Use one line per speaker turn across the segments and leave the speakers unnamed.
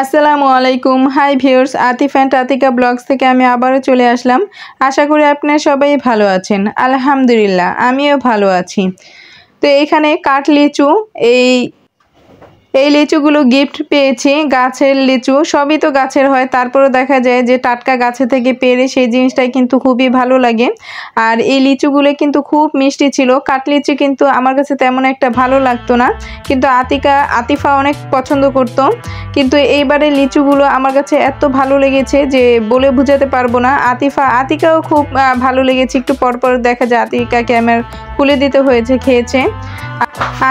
আসসালামু আলাইকুম। Hi viewers, Atif and Atika blogs থেকে আমি আবারও চলে আসলাম। আশা করি আপনারা সবাই ভালো আছেন। আলহামদুলিল্লাহ, আমিও ভালো আছি। তো এখানে কাঠ লিচু, এই লিচুগুলো গিফট পেয়েছি। গাছের লিচু, সবই তো গাছের হয়, তারপরেও দেখা যায় যে টাটকা গাছে থেকে পেড়ে সেই জিনিসটাই কিন্তু খুবই ভালো লাগে। আর এই লিচুগুলো কিন্তু খুব মিষ্টি ছিল। কাঠ লিচু কিন্তু আমার কাছে তেমন একটা ভালো লাগতো না, কিন্তু আতিফা অনেক পছন্দ করতো। কিন্তু এইবারে লিচুগুলো আমার কাছে এত ভালো লেগেছে যে বলে বোঝাতে পারবো না। আতিকাও খুব ভালো লেগেছে। একটু পরপর দেখা যায় আতিকাকে আমার খুলে দিতে হয়েছে, খেয়েছে।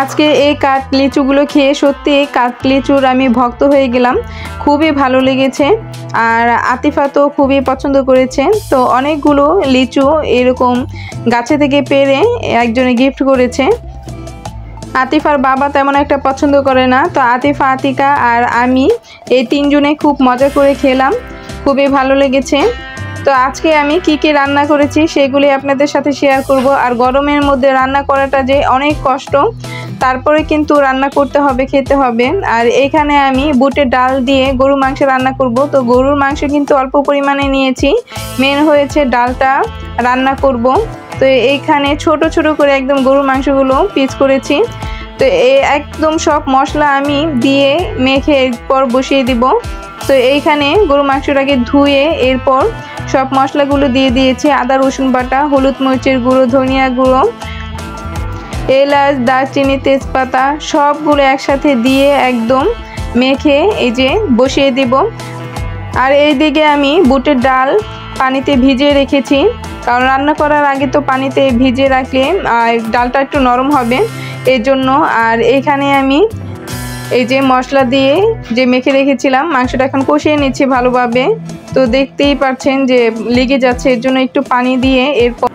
আজকে এই কাঠ লিচুগুলো খেয়ে সত্যি এই কাঠ লিচুর আমি ভক্ত হয়ে গেলাম, খুবই ভালো লেগেছে। আর আতিফা তো খুবই পছন্দ করেছে। তো অনেকগুলো লিচু এরকম গাছে থেকে পেড়ে একজনে গিফট করেছে। আতিফার বাবা তেমন একটা পছন্দ করে না, তো আতিফা, আতিকা আর আমি এই তিনজনে খুব মজা করে খেলাম, খুবই ভালো লেগেছে। তো আজকে আমি কি রান্না করেছি সেগুলি আপনাদের সাথে শেয়ার করব। আর গরমের মধ্যে রান্না করাটা যে অনেক কষ্ট, তারপরে কিন্তু রান্না করতে হবে, খেতে হবে। আর এখানে আমি বুটের ডাল দিয়ে গরুর মাংস রান্না করব। তো গরুর মাংস কিন্তু অল্প পরিমাণে নিয়েছি, মেন হয়েছে ডালটা রান্না করব। তো এইখানে ছোট ছোট করে একদম গরুর মাংসগুলো পিস করেছি। তো একদম সব মশলা আমি দিয়ে মেখে এরপর বসিয়ে দিব। তো এইখানে গরুর মাংসটাকে ধুয়ে এরপর সব মশলাগুলো দিয়ে দিয়েছি। আদা রসুন বাটা, হলুদ মরিচের গুঁড়ো, ধনিয়া গুঁড়ো, এলাচ, দারচিনি, তেজপাতা সবগুলো একসাথে দিয়ে একদম মেখে এই যে বসিয়ে দিব। আর এইদিকে আমি বুটের ডাল পানিতে ভিজিয়ে রেখেছি, কারণ রান্না করার আগে তো পানিতে ভিজিয়ে রাখলে ডালটা একটু নরম হবে, এর জন্য। আর এখানে আমি এই যে মশলা দিয়ে যে মেখে রেখেছিলাম, মাংসটা এখন কষিয়ে নিচ্ছি ভালোভাবে। তো দেখতেই পাচ্ছেন যে লেগে যাচ্ছে, এর জন্য একটু পানি দিয়ে এরপর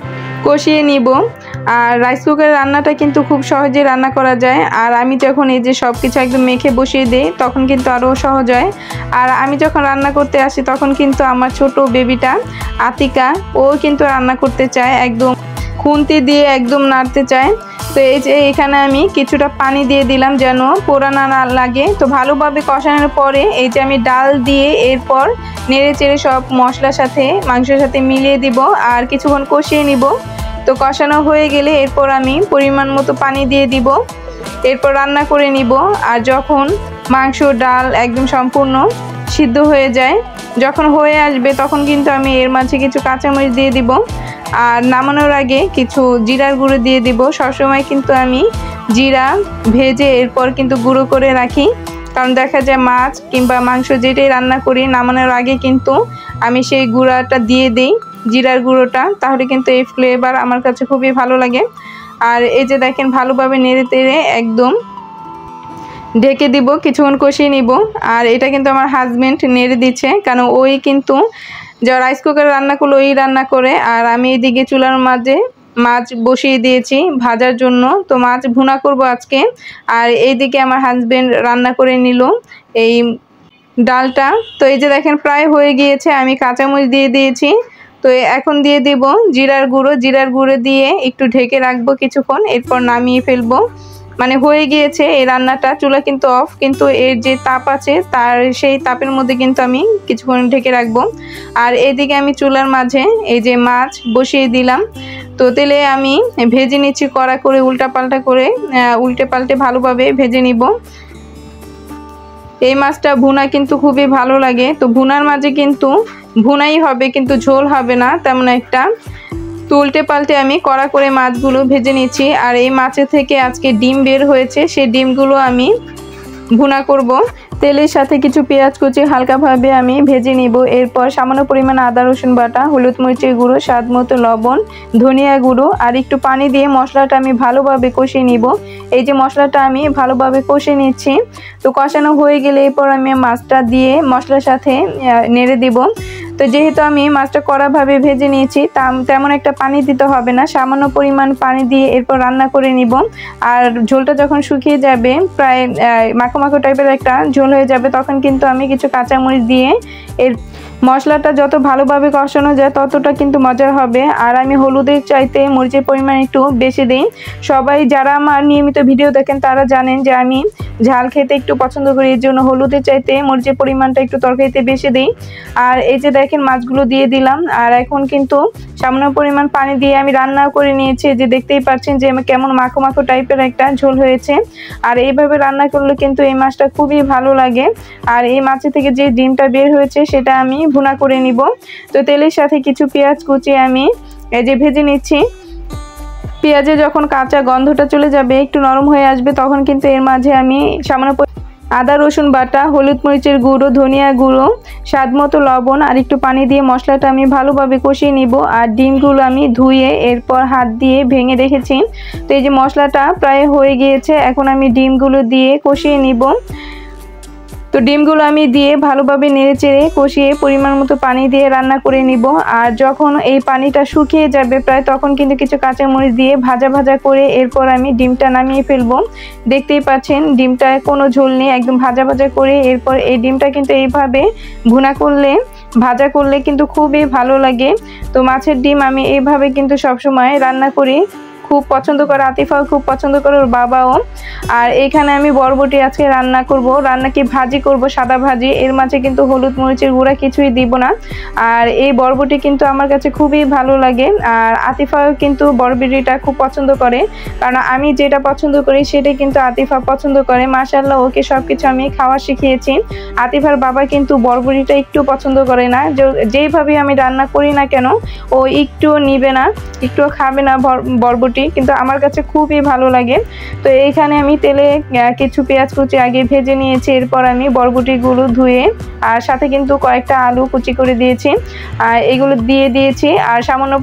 কষিয়ে নিব। আর রাইস কুকারের রান্নাটা কিন্তু খুব সহজে রান্না করা যায়। আর আমি যখন এই যে সব কিছু একদম মেখে বসিয়ে দিই তখন কিন্তু আরও সহজ হয়। আর আমি যখন রান্না করতে আসি তখন কিন্তু আমার ছোট বেবিটা আতিকা, ও কিন্তু রান্না করতে চায়, একদম খুন্তি দিয়ে একদম নাড়তে চায়। তো এই যে এখানে আমি কিছুটা পানি দিয়ে দিলাম যেন পোড়া না লাগে। তো ভালোভাবে কষানোর পরে এই যে আমি ডাল দিয়ে এরপর নেড়ে চেড়ে সব মশলার সাথে মাংসের সাথে মিলিয়ে দিব আর কিছুক্ষণ কষিয়ে নিব। তো কষানো হয়ে গেলে এরপর আমি পরিমাণ মতো পানি দিয়ে দিব, এরপর রান্না করে নিব। আর যখন মাংস ডাল একদম সম্পূর্ণ সিদ্ধ হয়ে যায়, যখন হয়ে আসবে তখন কিন্তু আমি এর মাঝে কিছু কাঁচামরিচ দিয়ে দিব। আর নামানোর আগে কিছু জিরার গুঁড়ো দিয়ে দিব। সবসময় কিন্তু আমি জিরা ভেজে এরপর কিন্তু গুঁড়ো করে রাখি, কারণ দেখা যায় মাছ কিংবা মাংস যেটাই রান্না করি নামানোর আগে কিন্তু আমি সেই গুঁড়াটা দিয়ে দিই, জিরার গুঁড়োটা, তাহলে কিন্তু এই ফ্লেভার আমার কাছে খুবই ভালো লাগে। আর এই যে দেখেন ভালোভাবে নেড়ে তেড়ে একদম ঢেকে দিব, কিছুক্ষণ কষিয়ে নিব। আর এটা কিন্তু আমার হাজবেন্ড নেড়ে দিচ্ছে, কারণ ওই কিন্তু যা রাইস কুকারে রান্না করলো ওই রান্না করে। আর আমি এদিকে চুলার মাঝে মাছ বসিয়ে দিয়েছি ভাজার জন্য। তো মাছ ভুনা করব আজকে। আর এইদিকে আমার হাজবেন্ড রান্না করে নিল এই ডালটা। তো এই যে দেখেন প্রায় হয়ে গিয়েছে, আমি কাঁচামরিচ দিয়ে দিয়েছি। তো এখন দিয়ে দিব জিরার গুঁড়ো দিয়ে একটু ঢেকে রাখবো কিছুক্ষণ, এরপর নামিয়ে ফেলবো। মানে হয়ে গিয়েছে এই রান্নাটা। চুলা কিন্তু অফ, কিন্তু এর যে তাপ আছে তার সেই তাপের মধ্যে কিন্তু আমি কিছুক্ষণ ঢেকে রাখবো। আর এদিকে আমি চুলার মাঝে এই যে মাছ বসিয়ে দিলাম। তো তেলে আমি ভেজে নিচ্ছি কড়া করে, উল্টে পাল্টে ভালোভাবে ভেজে নিব। এই মাছটা ভুনা কিন্তু খুবই ভালো লাগে। তো ভুনার মাঝে কিন্তু ভুনাই হবে, কিন্তু ঝোল হবে না তেমন একটা। তো উল্টে পাল্টে আমি কড়া করে মাছগুলো ভেজে নিচ্ছি। আর এই মাছের থেকে আজকে ডিম বের হয়েছে, সেই ডিমগুলো আমি ভুনা করব। তেলের সাথে কিছু পেঁয়াজ কুচি হালকাভাবে আমি ভেজে নিব। এরপর সামান্য পরিমাণ আদা রসুন বাটা, হলুদ মরিচের গুঁড়ো, স্বাদ মতো লবণ, ধনিয়া গুঁড়ো আর একটু পানি দিয়ে মশলাটা আমি ভালোভাবে কষিয়ে নিব। এই যে মশলাটা আমি ভালোভাবে কষিয়ে নিচ্ছি। তো কষানো হয়ে গেলে এরপর আমি মাছটা দিয়ে মশলার সাথে নেড়ে দিব। তো যেহেতু আমি মাছটা কড়াভাবে ভেজে নিয়েছি, তেমন একটা পানি দিতে হবে না, সামান্য পরিমাণ পানি দিয়ে এরপর রান্না করে নিব। আর ঝোলটা যখন শুকিয়ে যাবে, প্রায় মাখো মাখো টাইপের একটা ঝোল হয়ে যাবে, তখন কিন্তু আমি কিছু কাঁচামরিচ দিয়ে মশলাটা যত ভালোভাবে কষানো যায় ততটা কিন্তু মজার হবে। আর আমি হলুদের চাইতে মরিচের পরিমাণ একটু বেশি দিই। সবাই যারা আমার নিয়মিত ভিডিও দেখেন তারা জানেন যে আমি ঝাল খেতে একটু পছন্দ করি, এর জন্য হলুদের চাইতে মরিচের পরিমাণটা একটু তরকারিতে বেশি দিই। আর এই যে দেখেন মাছগুলো দিয়ে দিলাম। আর এখন কিন্তু সামান্য পরিমাণ পানি দিয়ে আমি রান্না করে নিয়েছি, যে দেখতেই পাচ্ছেন যে কেমন মাখো মাখো টাইপের একটা ঝোল হয়েছে। আর এইভাবে রান্না করলে কিন্তু এই মাছটা খুবই ভালো লাগে। আর এই মাছের থেকে যে ডিমটা বের হয়েছে সেটা আমি ভুনা করে নিব। তো তেলের সাথে কিছু পেঁয়াজ কুচি আমি এই যে ভেজে নিচ্ছি। পেঁয়াজে যখন কাঁচা গন্ধটা চলে যাবে, একটু নরম হয়ে আসবে, তখন কিন্তু এর মাঝে আমি সামান্য আদা রসুন বাটা, হলুদ মরিচের গুঁড়ো, ধনিয়া গুঁড়ো, স্বাদ মতো লবণ আর একটু পানি দিয়ে মশলাটা আমি ভালোভাবে কষিয়ে নিব। আর ডিমগুলো আমি ধুয়ে এরপর হাত দিয়ে ভেঙে রেখেছি। তো এই যে মশলাটা প্রায় হয়ে গিয়েছে, এখন আমি ডিমগুলো দিয়ে কষিয়ে নিব। তো ডিমগুলো আমি দিয়ে ভালোভাবে নেড়েচেড়ে কষিয়ে পরিমাণ মতো পানি দিয়ে রান্না করে নিব। আর যখন এই পানিটা শুকিয়ে যাবে প্রায়, তখন কিন্তু কিছু কাঁচামরিচ দিয়ে ভাজা ভাজা করে এরপর আমি ডিমটা নামিয়ে ফেলবো। দেখতেই পাচ্ছেন ডিমটায় কোনো ঝোল নেই, একদম ভাজা ভাজা করে এরপর এই ডিমটা কিন্তু এইভাবে ভুনা করলে ভাজা করলে কিন্তু খুবই ভালো লাগে। তো মাছের ডিম আমি এইভাবে কিন্তু সবসময় রান্না করি, খুব পছন্দ করে আতিফাও খুব পছন্দ করে, ওর বাবাও। আর এখানে আমি বরবটি আজকে রান্না করব, কি ভাজি করব, সাদা ভাজি। এর মাঝে কিন্তু হলুদ মরিচের গুঁড়া কিছুই দিব না। আর এই বরবটি কিন্তু আমার কাছে খুবই ভালো লাগে। আর আতিফাও কিন্তু বরবটিটা খুব পছন্দ করে, কারণ আমি যেটা পছন্দ করি সেটাই কিন্তু আতিফা পছন্দ করে। মাশাআল্লাহ, ওকে সবকিছু আমি খাওয়া শিখিয়েছি। আতিফার বাবা কিন্তু বরবটিটা একটু পছন্দ করে না, যেইভাবে আমি রান্না করি না কেন ও একটুও নিবে না, একটুও খাবে না বরবটি, কিন্তু আমার কাছে খুবই ভালো লাগে। তো এইখানে আমি তেলে কিছু পেঁয়াজ কুচি আগে ভেজে নিয়েছি, এরপর আমি বরবটিগুলো ধুয়ে আর সাথে কিন্তু কয়েকটা আলু কুচি করে দিয়েছি, আর এগুলো দিয়ে দিয়েছি। আর সামান্য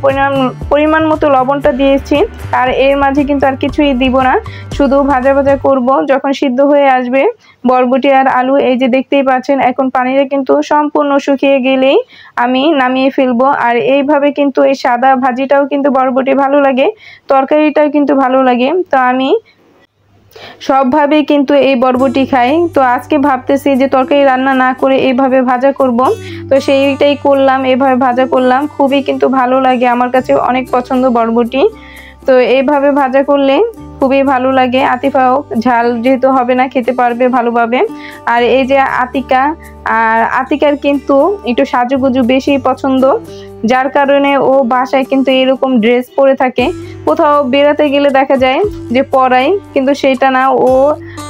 পরিমাণ মতো লবণটা দিয়েছি। আর এর মাঝে কিন্তু আর কিছুই দিব না, শুধু ভাজা ভাজা করব। যখন সিদ্ধ হয়ে আসবে বরবটি আর আলু, এই যে দেখতেই পাচ্ছেন এখন পানিটা কিন্তু সম্পূর্ণ শুকিয়ে গেলেই আমি নামিয়ে ফেলবো। আর এইভাবে কিন্তু এই সাদা ভাজিটাও কিন্তু বরবটি ভালো লাগে, তরকারিটাও কিন্তু ভালো লাগে। তো আমি সবভাবেই কিন্তু এই বরবটি খাই। তো আজকে ভাবতেছি যে তরকারি রান্না না করে এইভাবে ভাজা করব, তো সেইটাই করলাম, এইভাবে ভাজা করলাম। খুবই কিন্তু ভালো লাগে, আমার কাছে অনেক পছন্দ বরবটি। তো এইভাবে ভাজা করলে খুবই ভালো লাগে। আতিফাও ঝাল যেহেতু হবে না, খেতে পারবে ভালোভাবে। আর এই যে আতিকা, আর আতিকার কিন্তু একটু সাজুগুজু বেশি পছন্দ, যার কারণে ও বাসায় কিন্তু এরকম ড্রেস পরে থাকে। কোথাও বেড়াতে গেলে দেখা যায় যে পরাই, কিন্তু সেটা না,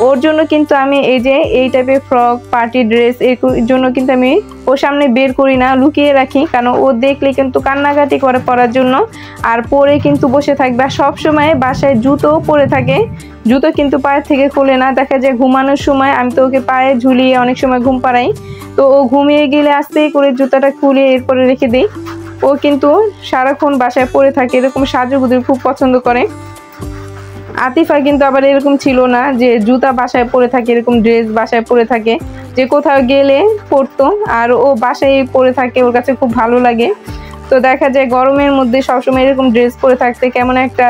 ওর জন্য কিন্তু আমি এই যে এই টাইপের ফ্রক, পার্টি ড্রেস এর জন্য কিন্তু আমি ওর সামনে বের করি না, লুকিয়ে রাখি, কারণ ও দেখলে কিন্তু কান্নাকাটি করে পরার জন্য। আর পরে কিন্তু বসে থাকবে। আর সবসময় বাসায় জুতো পরে থাকে, জুতো কিন্তু পায়ের থেকে খোলে না। দেখা যায় ঘুমানোর সময় আমি তো ওকে পায়ে ঝুলিয়ে অনেক সময় ঘুম পাড়াই, তো ও ঘুমিয়ে গেলে আস্তে করে জুতাটা খুলে এরপরে রেখে দিই। ও কিন্তু সারাক্ষণ বাসায় পরে থাকে, এরকম সাজুগুজু খুব পছন্দ করে। আতিফা কিন্তু আবার এরকম ছিল না যে জুতা বাসায় পরে থাকে, এরকম ড্রেস বাসায় পরে থাকে, যে কোথাও গেলে পরতো। আর ও বাসায় পরে থাকে, ওর কাছে খুব ভালো লাগে। তো দেখা যায় গরমের মধ্যে সবসময় এরকম ড্রেস পরে থাকতে কেমন একটা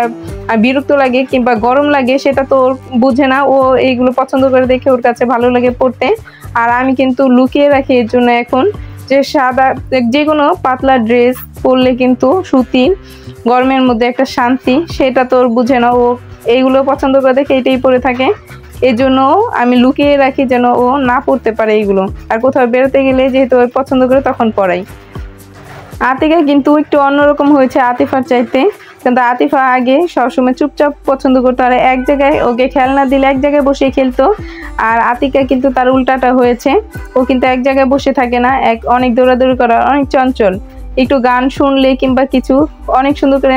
বিরক্ত লাগে কিংবা গরম লাগে, সেটা তো ওর বুঝে না। ও এইগুলো পছন্দ করে দেখে ওর কাছে ভালো লাগে পরতে। আর আমি কিন্তু লুকিয়ে রাখি এর জন্য এখন, যে সাদা যে কোনো পাতলা ড্রেস পরলে কিন্তু সুতির গরমের মধ্যে একটা শান্তি, সেটা তো ওর বুঝে না। ও এইগুলো পছন্দ করে দেখে এটাই পরে থাকে, এই জন্য আমি লুকিয়ে রাখি যেন ও না পরতে পারে এইগুলো। আর কোথাও বেরোতে গেলে যেহেতু ও পছন্দ করে তখন পরাই। আতিকা কিন্তু একটু অন্যরকম হয়েছে আতিফার চাইতে, কিন্তু আতিফা আগে সবসময় চুপচাপ পছন্দ করতো, আর এক জায়গায় ওকে খেলনা দিলে এক জায়গায় বসে খেলতো। আর আতিকা কিন্তু তার উল্টাটা হয়েছে, ও কিন্তু এক জায়গায় বসে থাকে না, অনেক দৌড়াদৌড়ি করা, অনেক চঞ্চল। একটু গান শুনলে কিংবা কিছু অনেক সুন্দর করে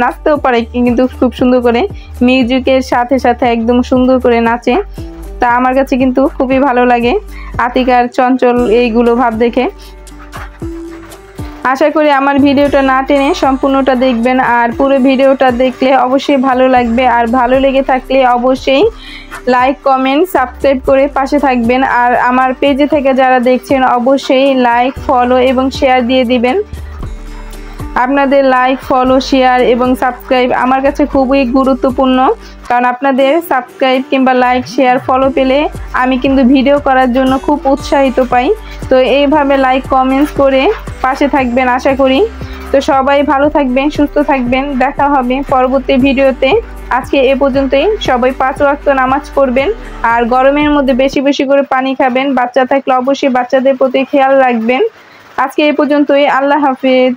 নাচতেও পারে, কিন্তু খুব সুন্দর করে মিউজিকের সাথে সাথে একদম সুন্দর করে নাচে। তা আমার কাছে কিন্তু খুবই ভালো লাগে আতিকার চঞ্চল এইগুলো ভাব দেখে। আশা করি আমার ভিডিওটা না টেনে সম্পূর্ণটা দেখবেন, আর পুরো ভিডিওটা দেখলে অবশ্যই ভালো লাগবে। আর ভালো লেগে থাকলে অবশ্যই লাইক, কমেন্ট, সাবস্ক্রাইব করে পাশে থাকবেন। আর আমার পেজে থেকে যারা দেখছেন অবশ্যই লাইক, ফলো এবং শেয়ার দিয়ে দিবেন। আপনাদের লাইক, ফলো, শেয়ার এবং সাবস্ক্রাইব আমার কাছে খুবই গুরুত্বপূর্ণ, কারণ আপনাদের সাবস্ক্রাইব কিংবা লাইক, শেয়ার, ফলো পেলে আমি কিন্তু ভিডিও করার জন্য খুব উৎসাহিত পাই। তো এইভাবে লাইক, কমেন্টস করে পাশে থাকবেন আশা করি। তো সবাই ভালো থাকবেন, সুস্থ থাকবেন, দেখা হবে পরবর্তী ভিডিওতে। আজকে এ পর্যন্তই। সবাই 5 ওয়াক্ত নামাজ পড়বেন আর গরমের মধ্যে বেশি বেশি করে পানি খাবেন। বাচ্চা থাকলে অবশ্যই বাচ্চাদের প্রতি খেয়াল রাখবেন। আজকে এ পর্যন্তই। আল্লাহ হাফেজ।